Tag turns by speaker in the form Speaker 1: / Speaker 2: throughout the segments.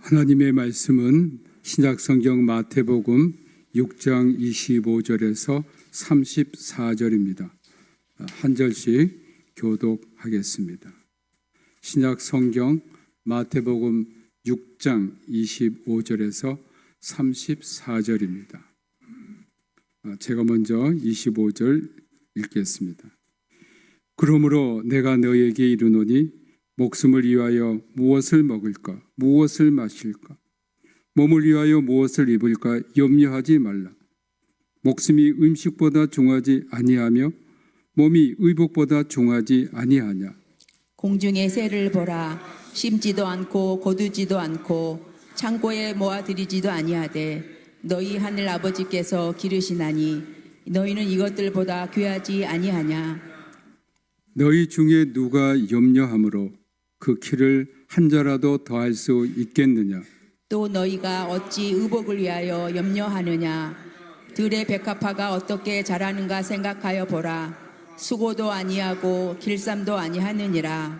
Speaker 1: 하나님의 말씀은 신약성경 마태복음 6장 25절에서 34절입니다. 한 절씩 교독하겠습니다. 신약성경 마태복음 6장 25절에서 34절입니다. 제가 먼저 25절 읽겠습니다. 그러므로 내가 너에게 이르노니 목숨을 위하여 무엇을 먹을까, 무엇을 마실까, 몸을 위하여 무엇을 입을까 염려하지 말라. 목숨이 음식보다 중하지 아니하며 몸이 의복보다 중하지 아니하냐.
Speaker 2: 공중의 새를 보라. 심지도 않고 거두지도 않고 창고에 모아들이지도 아니하되 너희 하늘 아버지께서 기르시나니 너희는 이것들보다 귀하지 아니하냐.
Speaker 1: 너희 중에 누가 염려함으로 그 키를 한 자라도 더할 수 있겠느냐.
Speaker 2: 또 너희가 어찌 의복을 위하여 염려하느냐. 들의 백합화가 어떻게 자라는가 생각하여 보라. 수고도 아니하고 길쌈도 아니하느니라.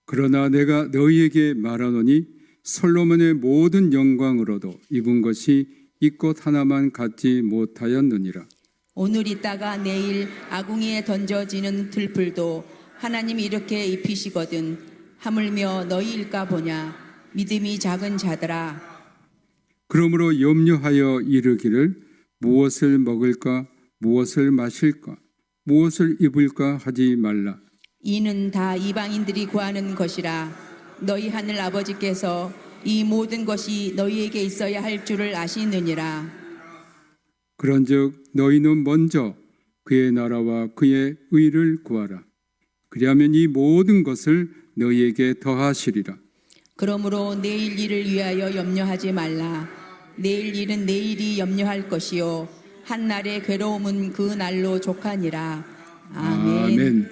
Speaker 1: 그러나 내가 너희에게 말하노니 솔로몬의 모든 영광으로도 입은 것이 이 꽃 하나만 갖지 못하였느니라.
Speaker 2: 오늘 있다가 내일 아궁이에 던져지는 들풀도 하나님이 이렇게 입히시거든 하물며 너희일까 보냐. 믿음이 작은 자들아.
Speaker 1: 그러므로 염려하여 이르기를 무엇을 먹을까, 무엇을 마실까, 무엇을 입을까 하지 말라.
Speaker 2: 이는 다 이방인들이 구하는 것이라. 너희 하늘 아버지께서 이 모든 것이 너희에게 있어야 할 줄을 아시느니라.
Speaker 1: 그런즉 너희는 먼저 그의 나라와 그의 의를 구하라. 그리하면 이 모든 것을 너희에게 더하시리라.
Speaker 2: 그러므로 내일 일을 위하여 염려하지 말라. 내일 일은 내일이 염려할 것이요 한 날의 괴로움은 그 날로 족하니라. 아멘.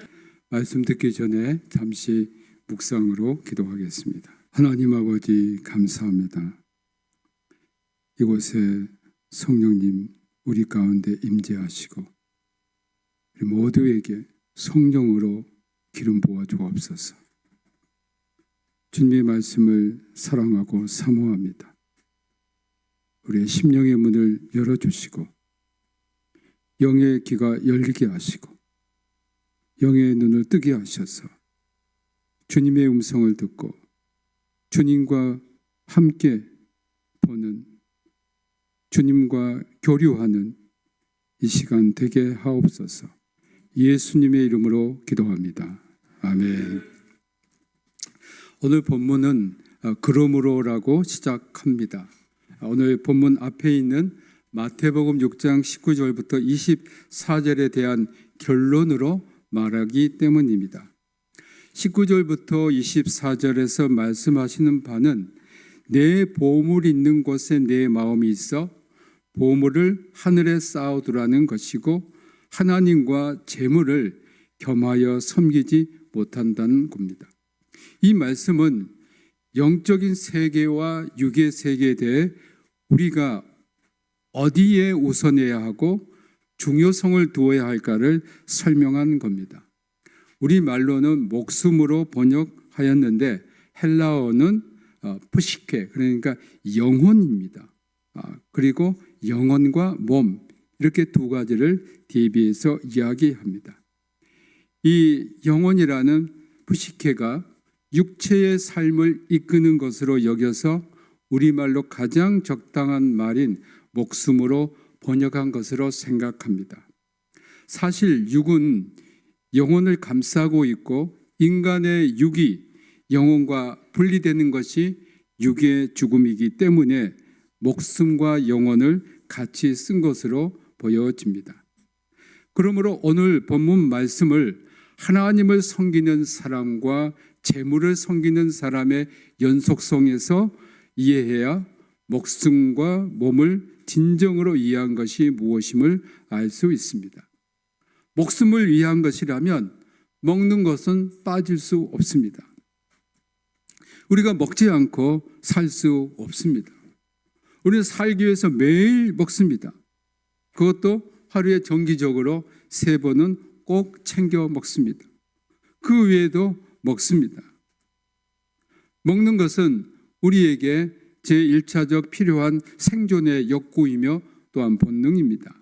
Speaker 1: 말씀 듣기 전에 잠시 묵상으로 기도하겠습니다. 하나님 아버지 감사합니다. 이곳에 성령님 우리 가운데 임재하시고 우리 모두에게 성령으로 기름 부어 주옵소서. 주님의 말씀을 사랑하고 사모합니다. 우리의 심령의 문을 열어주시고 영의 귀가 열리게 하시고 영의 눈을 뜨게 하셔서 주님의 음성을 듣고 주님과 함께 보는, 주님과 교류하는 이 시간 되게 하옵소서. 예수님의 이름으로 기도합니다. 아멘. 오늘 본문은 그러므로라고 시작합니다. 오늘 본문 앞에 있는 마태복음 6장 19절부터 24절에 대한 결론으로 말하기 때문입니다. 19절부터 24절에서 말씀하시는 바는 내 보물 있는 곳에 내 마음이 있어 보물을 하늘에 쌓아두라는 것이고 하나님과 재물을 겸하여 섬기지 못한다는 겁니다. 이 말씀은 영적인 세계와 육의 세계에 대해 우리가 어디에 우선해야 하고 중요성을 두어야 할까를 설명한 겁니다. 우리말로는 목숨으로 번역하였는데 헬라어는 프시케, 그러니까 영혼입니다. 그리고 영혼과 몸, 이렇게 두 가지를 대비해서 이야기합니다. 이 영혼이라는 프시케가 육체의 삶을 이끄는 것으로 여겨서 우리말로 가장 적당한 말인 목숨으로 번역한 것으로 생각합니다. 사실 육은 영혼을 감싸고 있고 인간의 육이 영혼과 분리되는 것이 육의 죽음이기 때문에 목숨과 영혼을 같이 쓴 것으로 보여집니다. 그러므로 오늘 본문 말씀을 하나님을 섬기는 사람과 재물을 섬기는 사람의 연속성에서 이해해야 목숨과 몸을 진정으로 이해한 것이 무엇임을 알 수 있습니다. 목숨을 위한 것이라면 먹는 것은 빠질 수 없습니다. 우리가 먹지 않고 살 수 없습니다. 우리는 살기 위해서 매일 먹습니다. 그것도 하루에 정기적으로 3번은 꼭 챙겨 먹습니다. 그 외에도 먹습니다. 먹는 것은 우리에게 제1차적 필요한 생존의 욕구이며 또한 본능입니다.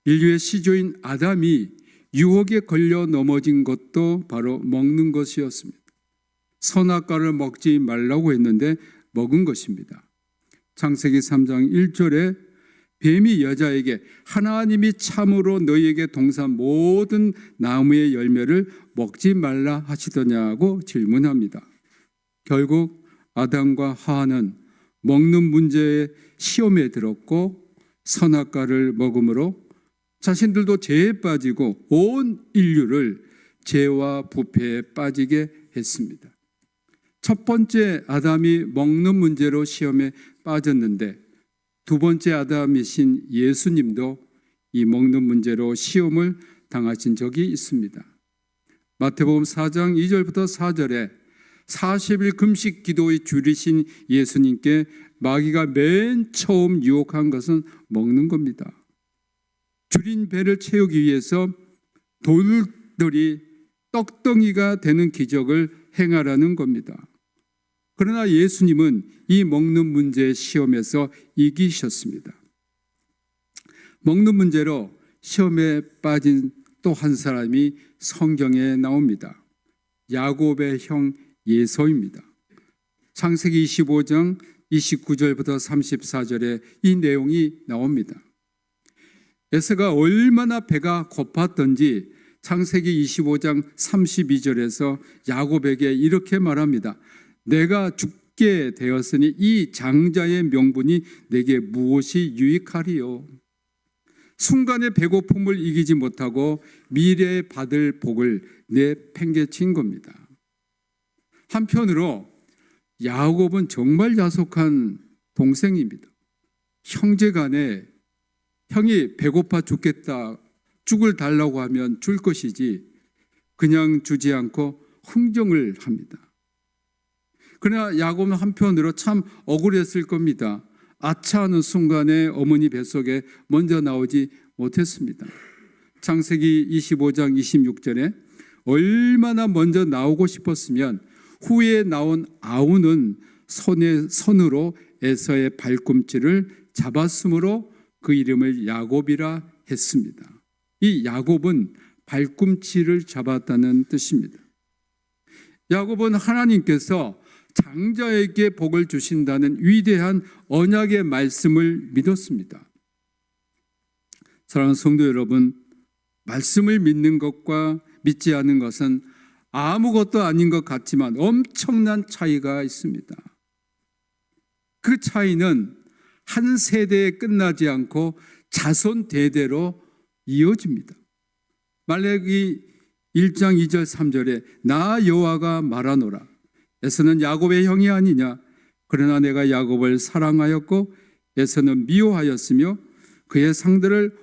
Speaker 1: 인류의 시조인 아담이 유혹에 걸려 넘어진 것도 바로 먹는 것이었습니다. 선악과를 먹지 말라고 했는데 먹은 것입니다. 창세기 3장 1절에 뱀이 여자에게 하나님이 참으로 너희에게 동산 모든 나무의 열매를 먹지 말라 하시더냐고 질문합니다. 결국 아담과 하와는 먹는 문제의 시험에 들었고 선악과를 먹음으로 자신들도 죄에 빠지고 온 인류를 죄와 부패에 빠지게 했습니다. 첫 번째 아담이 먹는 문제로 시험에 빠졌는데 두 번째 아담이신 예수님도 이 먹는 문제로 시험을 당하신 적이 있습니다. 마태복음 4장 2절부터 4절에 40일 금식 기도의 줄이신 예수님께 마귀가 맨 처음 유혹한 것은 먹는 겁니다. 줄인 배를 채우기 위해서 돌들이 떡덩이가 되는 기적을 행하라는 겁니다. 그러나 예수님은 이 먹는 문제의 시험에서 이기셨습니다. 먹는 문제로 시험에 빠진 또 한 사람이 성경에 나옵니다. 야곱의 형 예서입니다. 창세기 25장 29절부터 34절에 이 내용이 나옵니다. 에서가 얼마나 배가 고팠던지 창세기 25장 32절에서 야곱에게 이렇게 말합니다. 내가 죽게 되었으니 이 장자의 명분이 내게 무엇이 유익하리요? 순간의 배고픔을 이기지 못하고 미래에 받을 복을 내팽개친 겁니다. 한편으로 야곱은 정말 야속한 동생입니다. 형제간에 형이 배고파 죽겠다, 죽을 달라고 하면 줄 것이지 그냥 주지 않고 흥정을 합니다. 그러나 야곱은 한편으로 참 억울했을 겁니다. 아차하는 순간에 어머니 뱃속에 먼저 나오지 못했습니다. 창세기 25장 26절에 얼마나 먼저 나오고 싶었으면 후에 나온 아우는 손으로 에서의 발꿈치를 잡았으므로 그 이름을 야곱이라 했습니다. 이 야곱은 발꿈치를 잡았다는 뜻입니다. 야곱은 하나님께서 장자에게 복을 주신다는 위대한 언약의 말씀을 믿었습니다. 사랑하는 성도 여러분, 말씀을 믿는 것과 믿지 않는 것은 아무것도 아닌 것 같지만 엄청난 차이가 있습니다. 그 차이는 한 세대에 끝나지 않고 자손 대대로 이어집니다. 말라기 1장 2절 3절에 나 여호와가 말하노라. 에서는 야곱의 형이 아니냐. 그러나 내가 야곱을 사랑하였고 에서는 미워하였으며 그의 상들을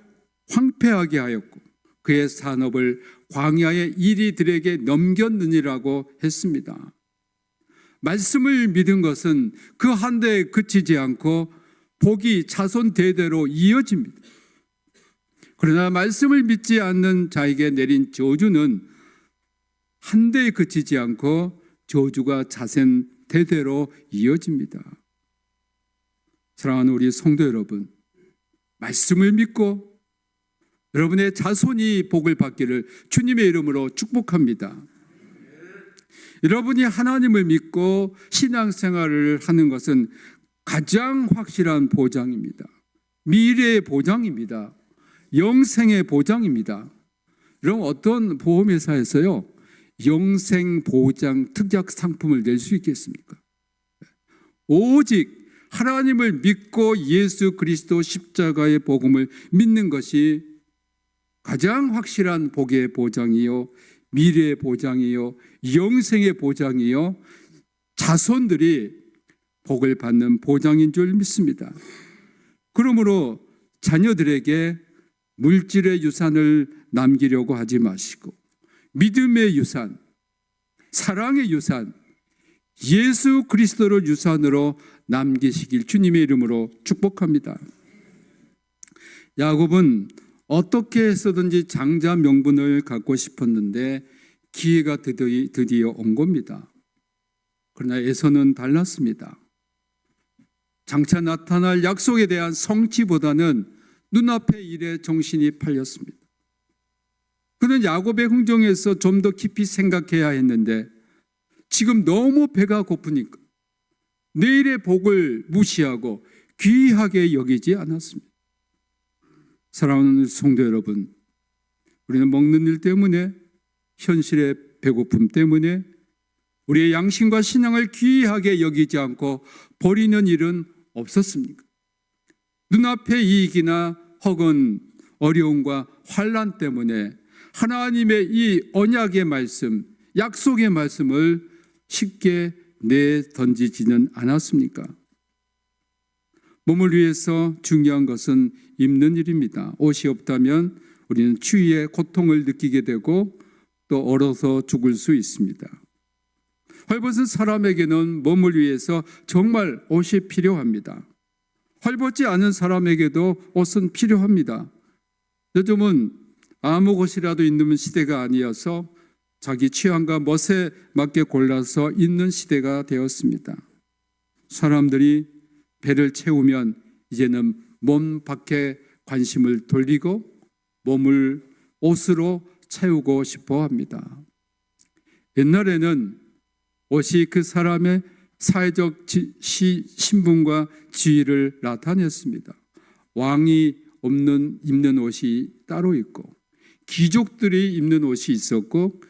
Speaker 1: 황폐하게 하였고 그의 산업을 광야의 이리들에게 넘겼느니라고 했습니다. 말씀을 믿은 것은 그 한 대에 그치지 않고 복이 자손 대대로 이어집니다. 그러나 말씀을 믿지 않는 자에게 내린 저주는 한 대에 그치지 않고 저주가 자손 대대로 이어집니다. 사랑하는 우리 성도 여러분, 말씀을 믿고 여러분의 자손이 복을 받기를 주님의 이름으로 축복합니다. 여러분이 하나님을 믿고 신앙생활을 하는 것은 가장 확실한 보장입니다. 미래의 보장입니다. 영생의 보장입니다. 여러분, 어떤 보험회사에서요 영생보장 특약 상품을 낼 수 있겠습니까? 오직 하나님을 믿고 예수 그리스도 십자가의 복음을 믿는 것이 가장 확실한 복의 보장이요, 미래의 보장이요, 영생의 보장이요, 자손들이 복을 받는 보장인 줄 믿습니다. 그러므로 자녀들에게 물질의 유산을 남기려고 하지 마시고 믿음의 유산, 사랑의 유산, 예수 그리스도를 유산으로 남기시길 주님의 이름으로 축복합니다. 야곱은 어떻게 해서든지 장자 명분을 갖고 싶었는데 기회가 드디어 온 겁니다. 그러나 에서는 달랐습니다. 장차 나타날 약속에 대한 성취보다는 눈앞의 일에 정신이 팔렸습니다. 그는 야곱의 흥정에서 좀 더 깊이 생각해야 했는데 지금 너무 배가 고프니까 내일의 복을 무시하고 귀하게 여기지 않았습니다. 사랑하는 성도 여러분, 우리는 먹는 일 때문에, 현실의 배고픔 때문에 우리의 양심과 신앙을 귀하게 여기지 않고 버리는 일은 없었습니까? 눈앞의 이익이나 혹은 어려움과 환난 때문에 하나님의 이 언약의 말씀, 약속의 말씀을 쉽게 내던지지는 않았습니까? 몸을 위해서 중요한 것은 입는 일입니다. 옷이 없다면 우리는 추위의 고통을 느끼게 되고 또 얼어서 죽을 수 있습니다. 헐벗은 사람에게는 몸을 위해서 정말 옷이 필요합니다. 헐벗지 않은 사람에게도 옷은 필요합니다. 요즘은 아무 곳이라도 입는 시대가 아니어서 자기 취향과 멋에 맞게 골라서 입는 시대가 되었습니다. 사람들이 배를 채우면 이제는 몸 밖에 관심을 돌리고 몸을 옷으로 채우고 싶어 합니다. 옛날에는 옷이 그 사람의 사회적 신분과 지위를 나타냈습니다. 왕이 입는 옷이 따로 있고 귀족들이 입는 옷이 있었고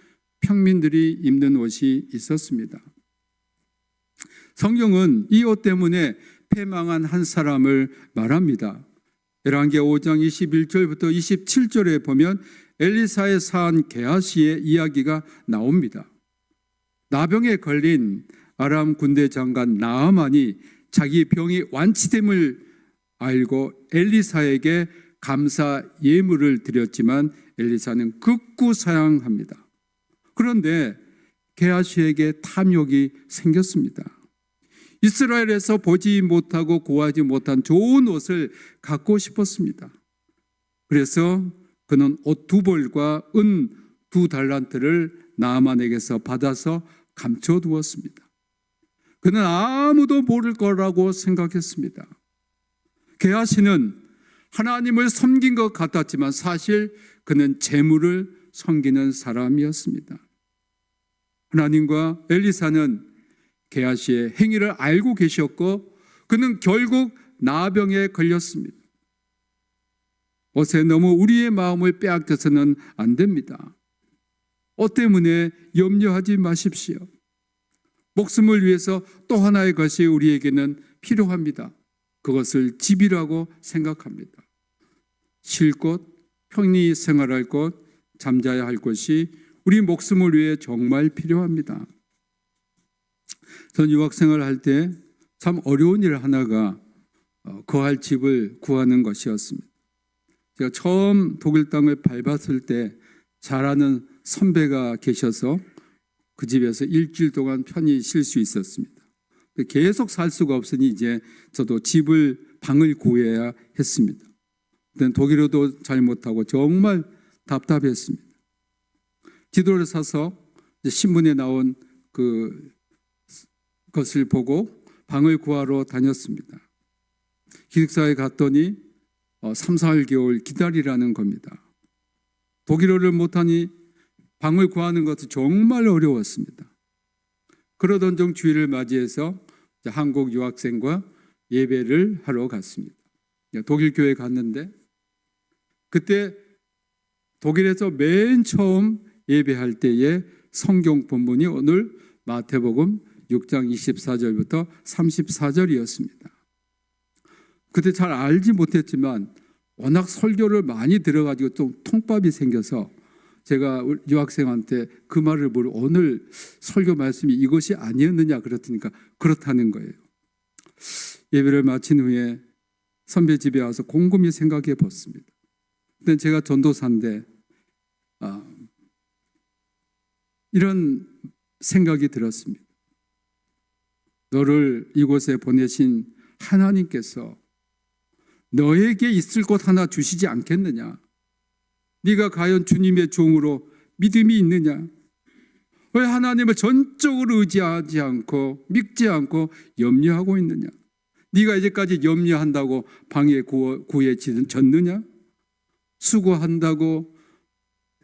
Speaker 1: 평민들이 입는 옷이 있었습니다. 성경은 이 옷 때문에 패망한 한 사람을 말합니다. 열왕기하 5장 21절부터 27절에 보면 엘리사의 사한 게하시의 이야기가 나옵니다. 나병에 걸린 아람 군대 장관 나아만이 자기 병이 완치됨을 알고 엘리사에게 감사 예물을 드렸지만 엘리사는 극구 사양합니다. 그런데 게하시에게 탐욕이 생겼습니다. 이스라엘에서 보지 못하고 구하지 못한 좋은 옷을 갖고 싶었습니다. 그래서 그는 옷 2벌과 은 2달란트를 나아만에게서 받아서 감춰두었습니다. 그는 아무도 모를 거라고 생각했습니다. 게하시는 하나님을 섬긴 것 같았지만 사실 그는 재물을 섬기는 사람이었습니다. 하나님과 엘리사는 게하시의 행위를 알고 계셨고 그는 결국 나병에 걸렸습니다. 옷에 너무 우리의 마음을 빼앗겨서는 안 됩니다. 옷 때문에 염려하지 마십시오. 목숨을 위해서 또 하나의 것이 우리에게는 필요합니다. 그것을 집이라고 생각합니다. 쉴 곳, 편히 생활할 곳, 잠자야 할 곳이 우리 목숨을 위해 정말 필요합니다. 전 유학생활 할 때 참 어려운 일 하나가 거할 집을 구하는 것이었습니다. 제가 처음 독일 땅을 밟았을 때 잘 아는 선배가 계셔서 그 집에서 일주일 동안 편히 쉴 수 있었습니다. 계속 살 수가 없으니 이제 저도 방을 구해야 했습니다. 그때는 독일어도 잘 못하고 정말 답답했습니다. 지도를 사서 신문에 나온 것을 보고 방을 구하러 다녔습니다. 기숙사에 갔더니 3, 4개월 기다리라는 겁니다. 독일어를 못하니 방을 구하는 것은 정말 어려웠습니다. 그러던 중 주일을 맞이해서 한국 유학생과 예배를 하러 갔습니다. 독일 교회에 갔는데 그때 독일에서 맨 처음 예배할 때의 성경 본문이 오늘 마태복음 6장 24절부터 34절이었습니다. 그때 잘 알지 못했지만 워낙 설교를 많이 들어가지고 좀 통밥이 생겨서 제가 유학생한테 그 말을 물어 오늘 설교 말씀이 이것이 아니었느냐 그랬으니까 그렇다는 거예요. 예배를 마친 후에 선배 집에 와서 곰곰이 생각해 봤습니다. 그때 제가 전도사인데 이런 생각이 들었습니다. 너를 이곳에 보내신 하나님께서 너에게 있을 곳 하나 주시지 않겠느냐? 네가 과연 주님의 종으로 믿음이 있느냐? 왜 하나님을 전적으로 의지하지 않고 믿지 않고 염려하고 있느냐? 네가 이제까지 염려한다고 방에 구해졌느냐? 수고한다고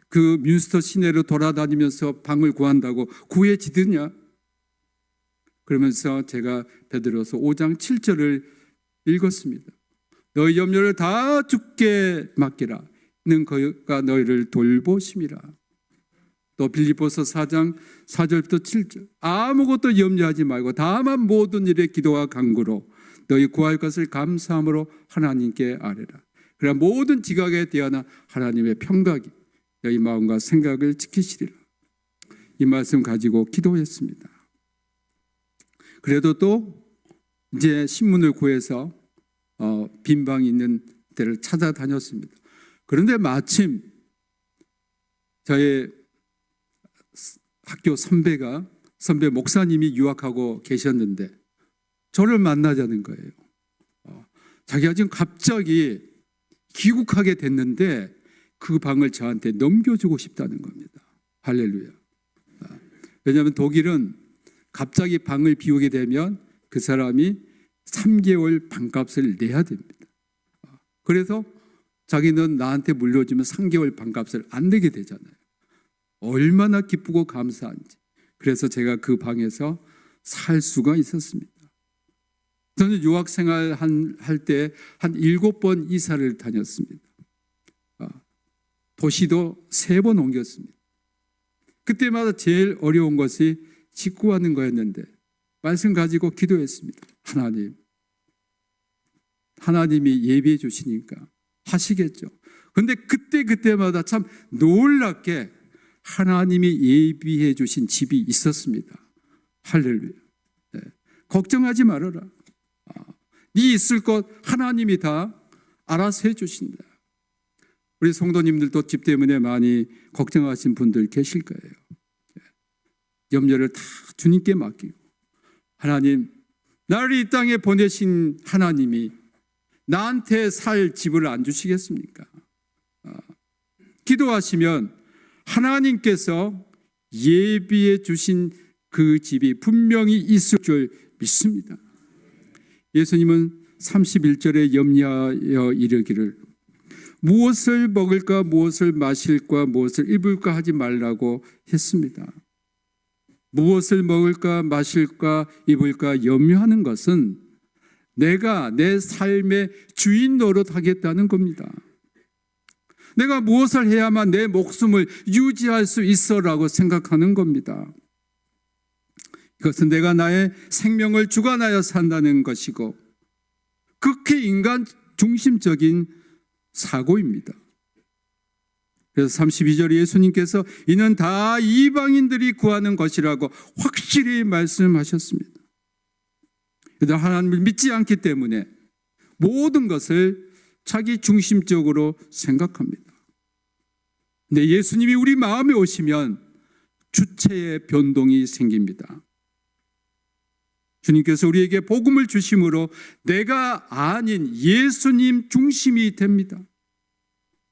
Speaker 1: 그 뮌스터 시내로 돌아다니면서 방을 구한다고 구해지느냐? 그러면서 제가 베드로서 5장 7절을 읽었습니다. 너희 염려를 다 주께 맡기라. 는 그가 너희를 돌보심이라. 또 빌립보서 4장 4절부터 7절. 아무것도 염려하지 말고 다만 모든 일에 기도와 간구로 너희 구할 것을 감사함으로 하나님께 아뢰라. 그러나 모든 지각에 대하여 하나님의 평강이 너희 마음과 생각을 지키시리라. 이 말씀 가지고 기도했습니다. 그래도 또 이제 신문을 구해서 빈 방이 있는 데를 찾아다녔습니다. 그런데 마침 저의 학교 선배 목사님이 유학하고 계셨는데 저를 만나자는 거예요. 자기가 지금 갑자기 귀국하게 됐는데 그 방을 저한테 넘겨주고 싶다는 겁니다. 할렐루야. 왜냐하면 독일은 갑자기 방을 비우게 되면 그 사람이 3개월 방값을 내야 됩니다. 그래서 자기는 나한테 물려주면 3개월 방값을 안 내게 되잖아요. 얼마나 기쁘고 감사한지. 그래서 제가 그 방에서 살 수가 있었습니다. 저는 유학생활 할 때 한 7번 이사를 다녔습니다. 도시도 3번 옮겼습니다. 그때마다 제일 어려운 것이 직구하는 거였는데 말씀 가지고 기도했습니다. 하나님이 예비해 주시니까 하시겠죠. 그런데 그때마다 참 놀랍게 하나님이 예비해 주신 집이 있었습니다. 할렐루야. 네. 걱정하지 말아라. 네 있을 것 하나님이 다 알아서 해 주신다. 우리 성도님들도 집 때문에 많이 걱정하신 분들 계실 거예요. 염려를 다 주님께 맡기고 하나님, 나를 이 땅에 보내신 하나님이 나한테 살 집을 안 주시겠습니까? 기도하시면 하나님께서 예비해 주신 그 집이 분명히 있을 줄 믿습니다. 예수님은 31절에 염려하여 이르기를 무엇을 먹을까 무엇을 마실까 무엇을 입을까 하지 말라고 했습니다. 무엇을 먹을까 마실까 입을까 염려하는 것은 내가 내 삶의 주인 노릇하겠다는 겁니다. 내가 무엇을 해야만 내 목숨을 유지할 수 있어라고 생각하는 겁니다. 이것은 내가 나의 생명을 주관하여 산다는 것이고 극히 인간 중심적인 사고입니다. 그래서 32절에 예수님께서 이는 다 이방인들이 구하는 것이라고 확실히 말씀하셨습니다. 하나님을 믿지 않기 때문에 모든 것을 자기 중심적으로 생각합니다. 근데 예수님이 우리 마음에 오시면 주체의 변동이 생깁니다. 주님께서 우리에게 복음을 주심으로 내가 아닌 예수님 중심이 됩니다.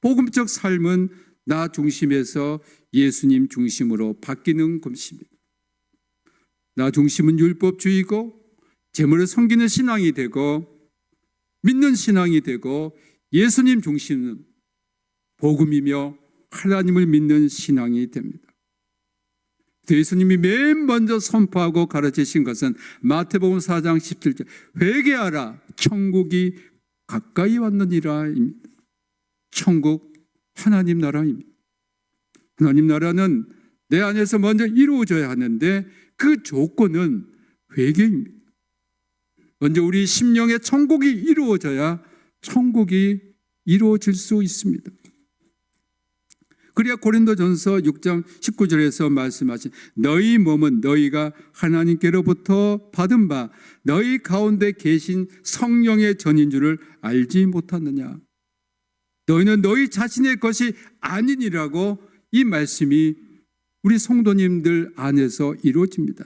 Speaker 1: 복음적 삶은 나 중심에서 예수님 중심으로 바뀌는 것입니다. 나 중심은 율법주의고 재물을 섬기는 신앙이 되고 믿는 신앙이 되고 예수님 중심은 복음이며 하나님을 믿는 신앙이 됩니다. 예수님이 맨 먼저 선포하고 가르치신 것은 마태복음 4장 17절 회개하라 천국이 가까이 왔느니라입니다. 천국 하나님 나라입니다. 하나님 나라는 내 안에서 먼저 이루어져야 하는데 그 조건은 회개입니다. 먼저 우리 심령의 천국이 이루어져야 천국이 이루어질 수 있습니다. 그래야 고린도전서 6장 19절에서 말씀하신 너희 몸은 너희가 하나님께로부터 받은 바 너희 가운데 계신 성령의 전인 줄을 알지 못하느냐. 너희는 너희 자신의 것이 아니니라고 이 말씀이 우리 성도님들 안에서 이루어집니다.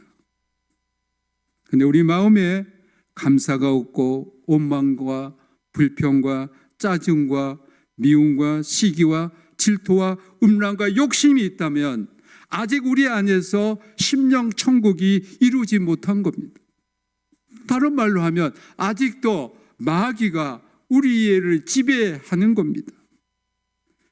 Speaker 1: 그런데 우리 마음에 감사가 없고 원망과 불평과 짜증과 미움과 시기와 질투와 음란과 욕심이 있다면 아직 우리 안에서 심령 천국이 이루지 못한 겁니다. 다른 말로 하면 아직도 마귀가 우리를 지배하는 겁니다.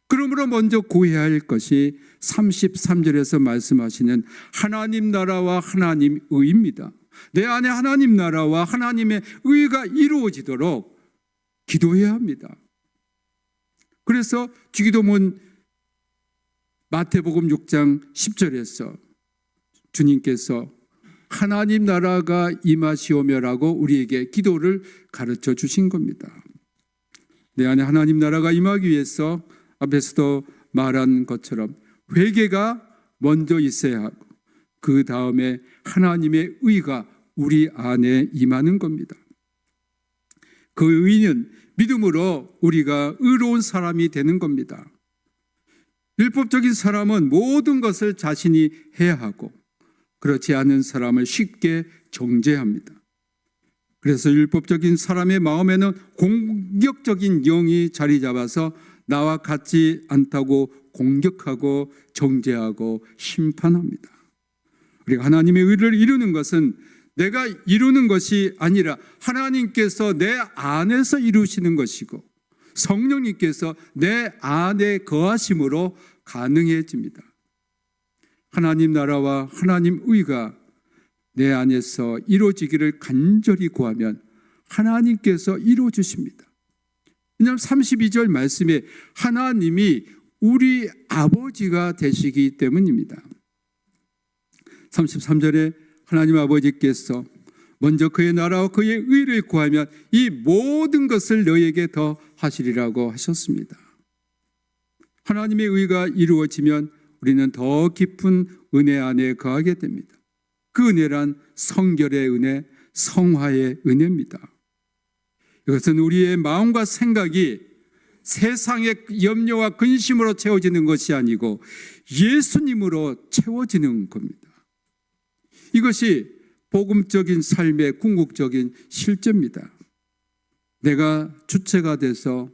Speaker 1: 그러므로 먼저 구해야 할 것이 33절에서 말씀하시는 하나님 나라와 하나님 의입니다. 내 안에 하나님 나라와 하나님의 의가 이루어지도록 기도해야 합니다. 그래서 주기도문 마태복음 6장 10절에서 주님께서 하나님 나라가 임하시오며라고 우리에게 기도를 가르쳐 주신 겁니다. 내 안에 하나님 나라가 임하기 위해서 앞에서도 말한 것처럼 회개가 먼저 있어야 하고 그 다음에 하나님의 의가 우리 안에 임하는 겁니다. 그 의는 믿음으로 우리가 의로운 사람이 되는 겁니다. 율법적인 사람은 모든 것을 자신이 해야 하고 그렇지 않은 사람을 쉽게 정죄합니다. 그래서 율법적인 사람의 마음에는 공격적인 영이 자리 잡아서 나와 같지 않다고 공격하고 정죄하고 심판합니다. 우리가 하나님의 의를 이루는 것은 내가 이루는 것이 아니라 하나님께서 내 안에서 이루시는 것이고 성령님께서 내 안에 거하심으로 가능해집니다. 하나님 나라와 하나님 의가 내 안에서 이루어지기를 간절히 구하면 하나님께서 이루어주십니다. 왜냐하면 32절 말씀에 하나님이 우리 아버지가 되시기 때문입니다. 33절에 하나님 아버지께서 먼저 그의 나라와 그의 의를 구하면 이 모든 것을 너에게 더 하시리라고 하셨습니다. 하나님의 의가 이루어지면 우리는 더 깊은 은혜 안에 거하게 됩니다. 그 은혜란 성결의 은혜, 성화의 은혜입니다. 이것은 우리의 마음과 생각이 세상의 염려와 근심으로 채워지는 것이 아니고 예수님으로 채워지는 겁니다. 이것이 복음적인 삶의 궁극적인 실제입니다. 내가 주체가 돼서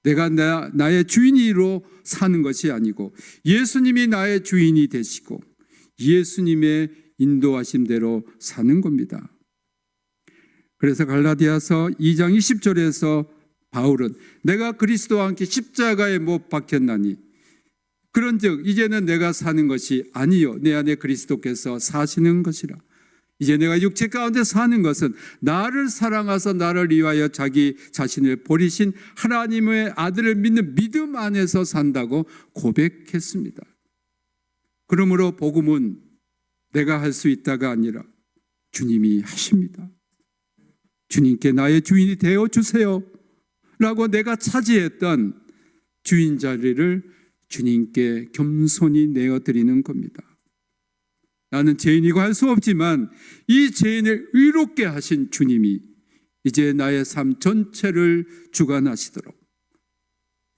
Speaker 1: 내가 나의 주인으로 사는 것이 아니고 예수님이 나의 주인이 되시고 예수님의 인도하심대로 사는 겁니다. 그래서 갈라디아서 2장 20절에서 바울은 내가 그리스도와 함께 십자가에 못 박혔나니 그런즉 이제는 내가 사는 것이 아니요 내 안에 그리스도께서 사시는 것이라. 이제 내가 육체 가운데 사는 것은 나를 사랑하사 나를 위하여 자기 자신을 버리신 하나님의 아들을 믿는 믿음 안에서 산다고 고백했습니다. 그러므로 복음은 내가 할 수 있다가 아니라 주님이 하십니다. 주님께 나의 주인이 되어주세요 라고 내가 차지했던 주인 자리를 주님께 겸손히 내어드리는 겁니다. 나는 죄인이고 할 수 없지만 이 죄인을 의롭게 하신 주님이 이제 나의 삶 전체를 주관하시도록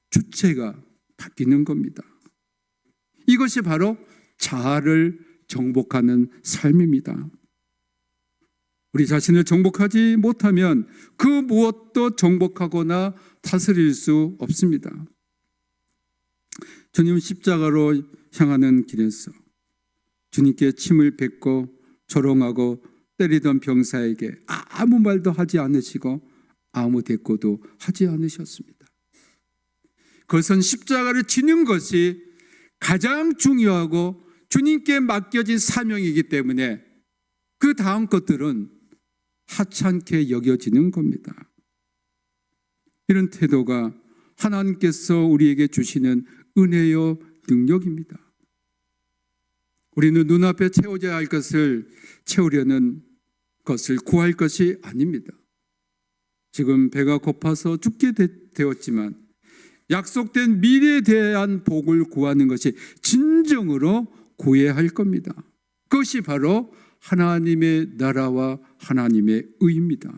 Speaker 1: 주체가 바뀌는 겁니다. 이것이 바로 자아를 정복하는 삶입니다. 우리 자신을 정복하지 못하면 그 무엇도 정복하거나 다스릴 수 없습니다. 주님 십자가로 향하는 길에서 주님께 침을 뱉고 조롱하고 때리던 병사에게 아무 말도 하지 않으시고 아무 대꾸도 하지 않으셨습니다. 그것은 십자가를 지는 것이 가장 중요하고 주님께 맡겨진 사명이기 때문에 그 다음 것들은 하찮게 여겨지는 겁니다. 이런 태도가 하나님께서 우리에게 주시는 은혜요 능력입니다. 우리는 눈앞에 채워져야 할 것을 채우려는 것을 구할 것이 아닙니다. 지금 배가 고파서 죽게 되었지만 약속된 미래에 대한 복을 구하는 것이 진정으로 구해야 할 겁니다. 그것이 바로 하나님의 나라와 하나님의 의입니다.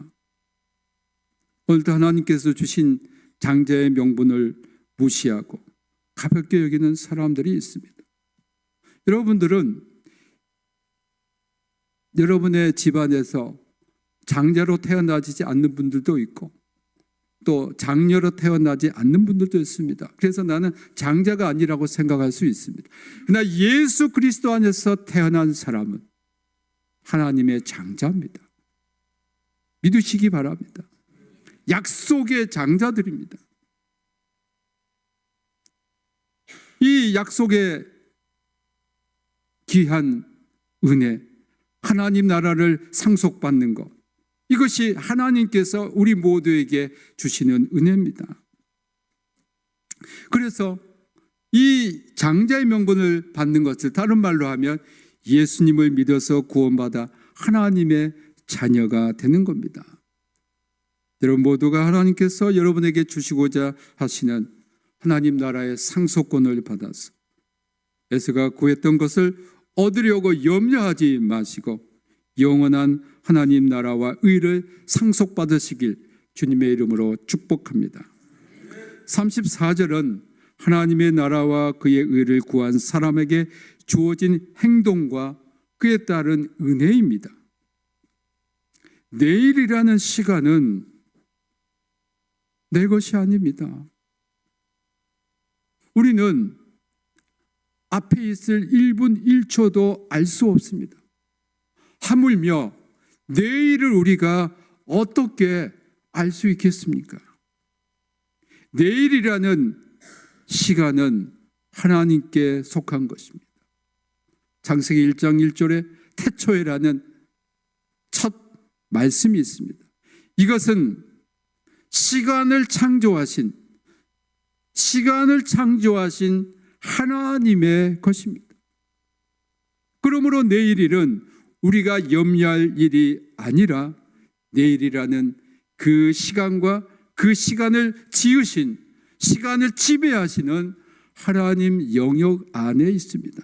Speaker 1: 오늘도 하나님께서 주신 장자의 명분을 무시하고 가볍게 여기는 사람들이 있습니다. 여러분들은 여러분의 집안에서 장자로 태어나지 않는 분들도 있고 또 장녀로 태어나지 않는 분들도 있습니다. 그래서 나는 장자가 아니라고 생각할 수 있습니다. 그러나 예수 그리스도 안에서 태어난 사람은 하나님의 장자입니다. 믿으시기 바랍니다. 약속의 장자들입니다. 이 약속의 귀한 은혜, 하나님 나라를 상속받는 것, 이것이 하나님께서 우리 모두에게 주시는 은혜입니다. 그래서 이 장자의 명분을 받는 것을 다른 말로 하면 예수님을 믿어서 구원받아 하나님의 자녀가 되는 겁니다. 여러분 모두가 하나님께서 여러분에게 주시고자 하시는 하나님 나라의 상속권을 받아서 에스가 구했던 것을 얻으려고 염려하지 마시고 영원한 하나님 나라와 의를 상속받으시길 주님의 이름으로 축복합니다. 34절은 하나님의 나라와 그의 의를 구한 사람에게 주어진 행동과 그에 따른 은혜입니다. 내일이라는 시간은 내 것이 아닙니다. 우리는 앞에 있을 1분 1초도 알 수 없습니다. 하물며 내일을 우리가 어떻게 알 수 있겠습니까? 내일이라는 시간은 하나님께 속한 것입니다. 창세기 1장 1절에 태초에라는 첫 말씀이 있습니다. 이것은 시간을 창조하신 하나님의 것입니다. 그러므로 내일일은 우리가 염려할 일이 아니라 내일이라는 그 시간과 그 시간을 지으신, 시간을 지배하시는 하나님 영역 안에 있습니다.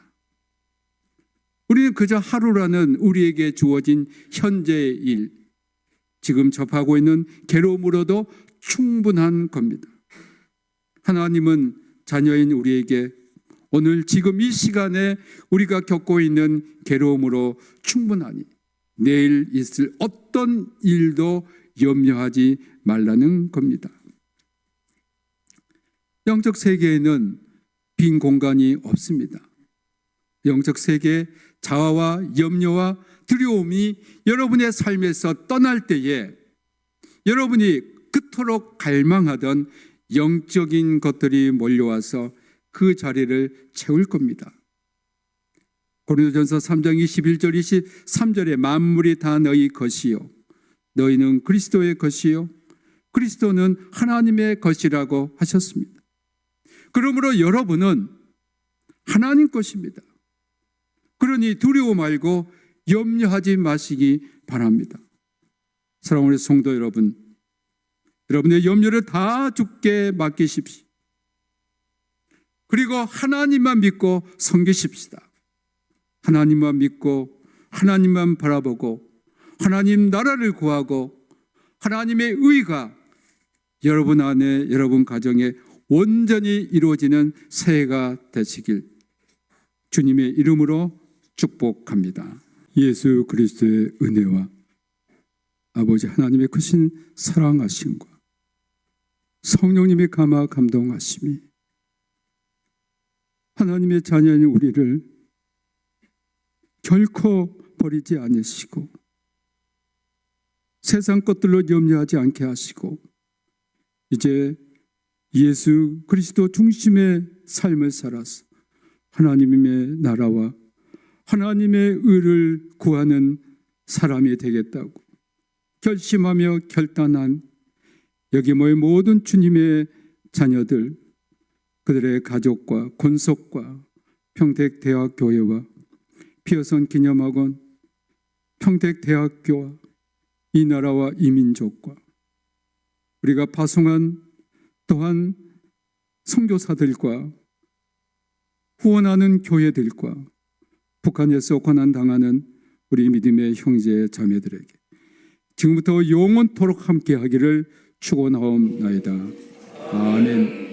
Speaker 1: 우리는 그저 하루라는 우리에게 주어진 현재의 일, 지금 접하고 있는 괴로움으로도 충분한 겁니다. 하나님은 자녀인 우리에게 오늘 지금 이 시간에 우리가 겪고 있는 괴로움으로 충분하니 내일 있을 어떤 일도 염려하지 말라는 겁니다. 영적 세계에는 빈 공간이 없습니다. 영적 세계의 자아와 염려와 두려움이 여러분의 삶에서 떠날 때에 여러분이 그토록 갈망하던 영적인 것들이 몰려와서 그 자리를 채울 겁니다. 고린도전서 3장 21절 23절에 만물이 다 너희 것이요 너희는 그리스도의 것이요 그리스도는 하나님의 것이라고 하셨습니다. 그러므로 여러분은 하나님 것입니다. 그러니 두려워 말고 염려하지 마시기 바랍니다. 사랑하는 성도 여러분, 여러분의 염려를 다 주께 맡기십시오. 그리고 하나님만 믿고 섬기십시다. 하나님만 믿고 하나님만 바라보고 하나님 나라를 구하고 하나님의 의가 여러분 안에, 여러분 가정에 온전히 이루어지는 새해가 되시길 주님의 이름으로 축복합니다. 예수 그리스도의 은혜와 아버지 하나님의 크신 사랑하심과 성령님의 감화 감동하심이 하나님의 자녀인 우리를 결코 버리지 않으시고 세상 것들로 염려하지 않게 하시고 이제 예수 그리스도 중심의 삶을 살아서 하나님의 나라와 하나님의 의를 구하는 사람이 되겠다고 결심하며 결단한 여기 모인 모든 주님의 자녀들, 그들의 가족과 권속과 평택대학교회와 피어선 기념학원, 평택대학교와 이 나라와 이 민족과 우리가 파송한 또한 선교사들과 후원하는 교회들과 북한에서 고난당하는 우리 믿음의 형제 자매들에게 지금부터 영원토록 함께하기를 축원하옵나이다. 아멘.